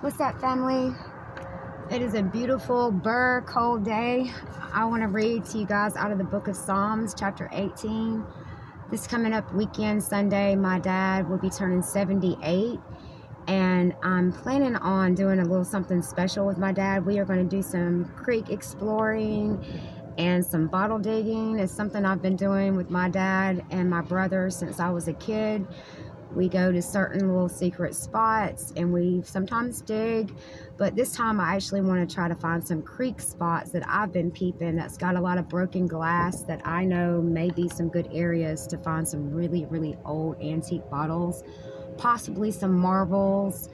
What's up, family? It is a beautiful, cold day. I want to read to you guys out of the book of Psalms, chapter 18. This coming up weekend, Sunday, my dad will be turning 78, and I'm planning on doing a little something special with my dad. We are going to do some creek exploring and some bottle digging. It's something I've been doing with my dad and my brother since I was a kid. We go to certain little secret spots and we sometimes dig, but this time I actually want to try to find some creek spots that I've been peeping that's got a lot of broken glass that I know may be some good areas to find some really old antique bottles, possibly some marbles,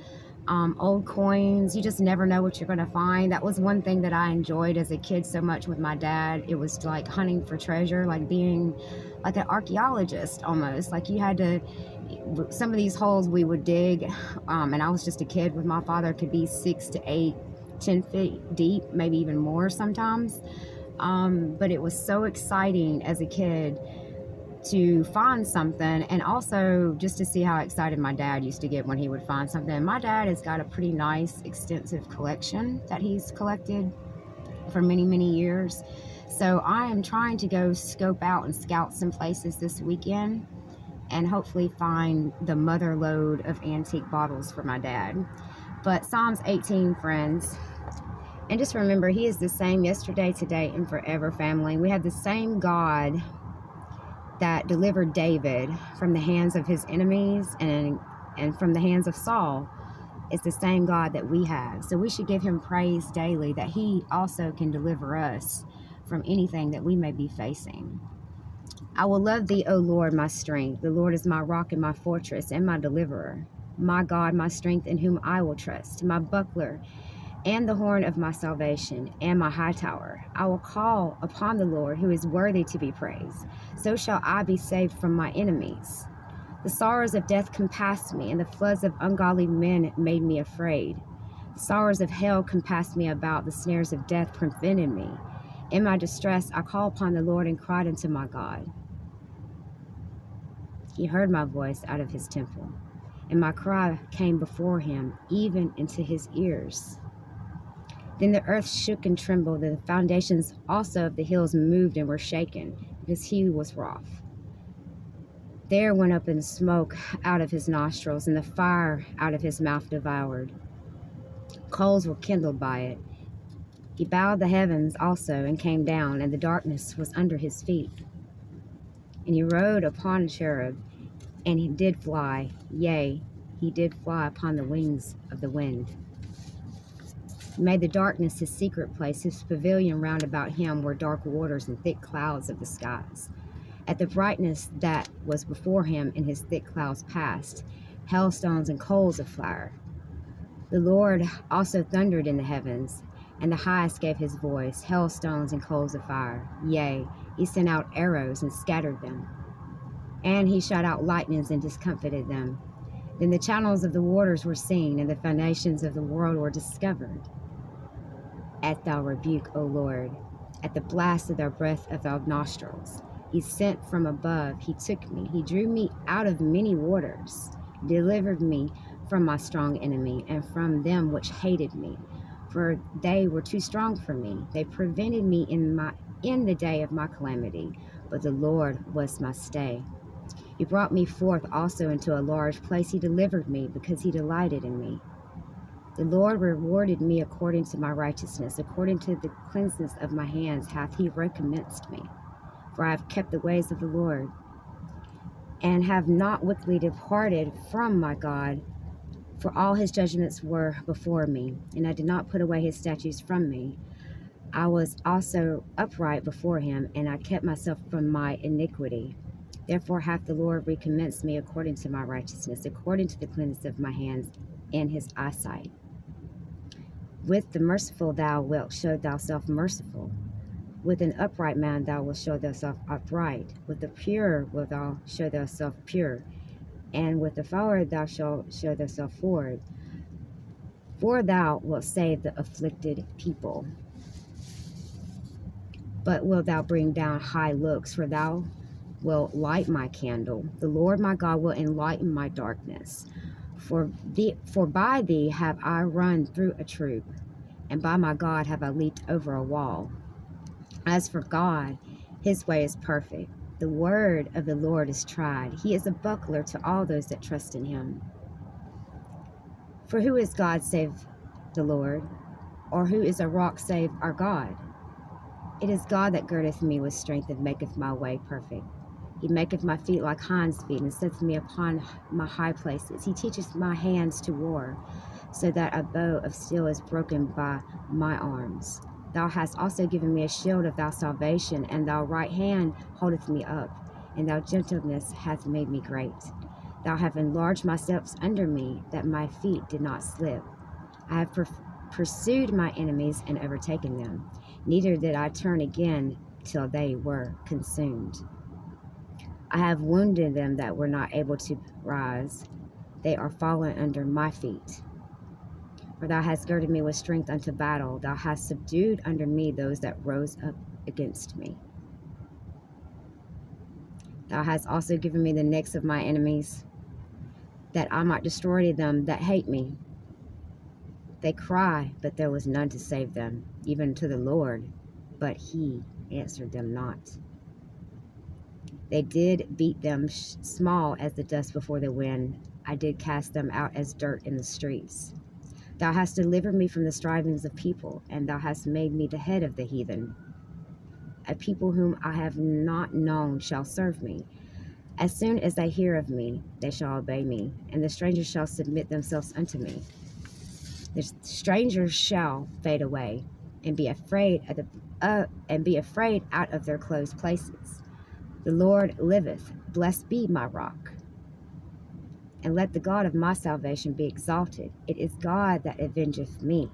old coins. You just never know what you're going to find. That was one thing that I enjoyed as a kid so much with my dad. It was like hunting for treasure, like being like an archaeologist almost. Like you had to, some of these holes we would dig, and I was just a kid with my father, could be 6 to 8, 10 feet deep, maybe even more sometimes. But it was so exciting as a kid to find something, and also just to see how excited my dad used to get when he would find something. My dad has got a pretty nice extensive collection that he's collected for many years, so I am trying to go scope out and scout some places this weekend and hopefully find the mother lode of antique bottles for my dad. But Psalms 18, friends, and just remember, he is the same yesterday, today, and forever, family. We have the same God that delivered David from the hands of his enemies and from the hands of Saul. Is the same God that we have. So we should give him praise daily that he also can deliver us from anything that we may be facing. I will love thee, O Lord, my strength. The Lord is my rock and my fortress and my deliverer. My God, my strength, in whom I will trust, my buckler and the horn of my salvation, and my high tower. I will call upon the Lord, who is worthy to be praised. So shall I be saved from my enemies. The sorrows of death compassed me, and the floods of ungodly men made me afraid. The sorrows of hell compassed me about, the snares of death prevented me. In my distress I called upon the Lord and cried unto my God. He heard my voice out of his temple, and my cry came before him, even into his ears. Then the earth shook and trembled, and the foundations also of the hills moved and were shaken, because he was wroth. There went up in smoke out of his nostrils, and the fire out of his mouth devoured. Coals were kindled by it. He bowed the heavens also, and came down, and the darkness was under his feet. And he rode upon a cherub, and he did fly, yea, he did fly upon the wings of the wind. He made the darkness his secret place. His pavilion round about him were dark waters and thick clouds of the skies. At the brightness that was before him in his thick clouds passed, hailstones and coals of fire. The Lord also thundered in the heavens, and the highest gave his voice, hailstones and coals of fire. Yea, he sent out arrows and scattered them. And he shot out lightnings and discomfited them. Then the channels of the waters were seen, and the foundations of the world were discovered. At thy rebuke, O Lord, at the blast of thy breath of thy nostrils, he sent from above, he took me, he drew me out of many waters, delivered me from my strong enemy, and from them which hated me. For they were too strong for me. They prevented me in the day of my calamity, but the Lord was my stay. He brought me forth also into a large place. He delivered me, because he delighted in me. The Lord rewarded me according to my righteousness, according to the cleanness of my hands hath he recompensed me. For I have kept the ways of the Lord, and have not wickedly departed from my God. For all his judgments were before me, and I did not put away his statutes from me. I was also upright before him, and I kept myself from my iniquity. Therefore hath the Lord recompensed me according to my righteousness, according to the cleanness of my hands in his eyesight. With the merciful thou wilt show thyself merciful. With an upright man thou wilt show thyself upright. With the pure wilt thou show thyself pure. And with the forward thou shalt show thyself forward. For thou wilt save the afflicted people. But wilt thou bring down high looks, for thou wilt light my candle. The Lord my God will enlighten my darkness. For by thee have I run through a troop, and by my God have I leaped over a wall. As for God, his way is perfect. The word of the Lord is tried. He is a buckler to all those that trust in him. For who is God save the Lord? Or who is a rock save our God? It is God that girdeth me with strength and maketh my way perfect. He maketh my feet like hinds' feet, and setteth me upon my high places. He teacheth my hands to war, so that a bow of steel is broken by my arms. Thou hast also given me a shield of thy salvation, and thy right hand holdeth me up, and thy gentleness hath made me great. Thou hast enlarged my steps under me, that my feet did not slip. I have pursued my enemies and overtaken them. Neither did I turn again till they were consumed. I have wounded them that were not able to rise. They are fallen under my feet. For thou hast girded me with strength unto battle. Thou hast subdued under me those that rose up against me. Thou hast also given me the necks of my enemies, that I might destroy them that hate me. They cry, but there was none to save them, even to the Lord, but he answered them not. They did beat them small as the dust before the wind. I did cast them out as dirt in the streets. Thou hast delivered me from the strivings of people, and thou hast made me the head of the heathen. A people whom I have not known shall serve me. As soon as they hear of me, they shall obey me, and the strangers shall submit themselves unto me. The strangers shall fade away, and be afraid out of their closed places. The Lord liveth, blessed be my rock. And let the God of my salvation be exalted. It is God that avengeth me,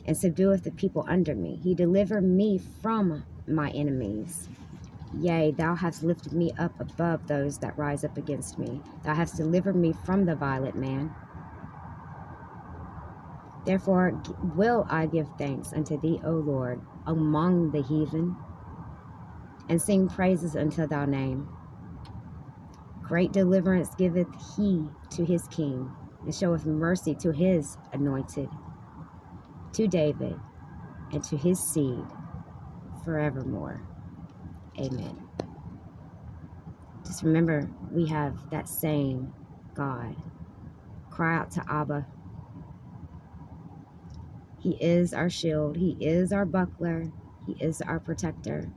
and subdueth the people under me. He delivered me from my enemies. Yea, thou hast lifted me up above those that rise up against me. Thou hast delivered me from the violent man. Therefore will I give thanks unto thee, O Lord, among the heathen, and sing praises unto thy name. Great deliverance giveth he to his king, and showeth mercy to his anointed, to David, and to his seed forevermore. Amen. Just remember, we have that same God. Cry out to Abba. He is our shield. He is our buckler. He is our protector.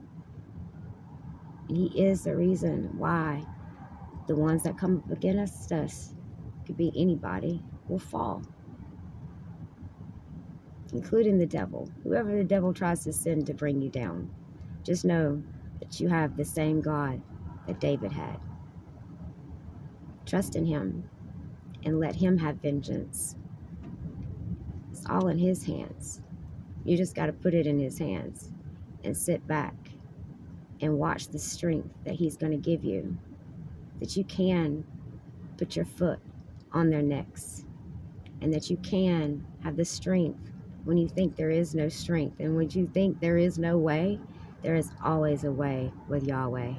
And he is the reason why the ones that come up against us, could be anybody, will fall, including the devil. Whoever the devil tries to send to bring you down, just know that you have the same God that David had. Trust in him and let him have vengeance. It's all in his hands. You just got to put it in his hands and sit back and watch the strength that he's going to give you, that you can put your foot on their necks, and that you can have the strength when you think there is no strength, and when you think there is no way, there is always a way with Yahweh.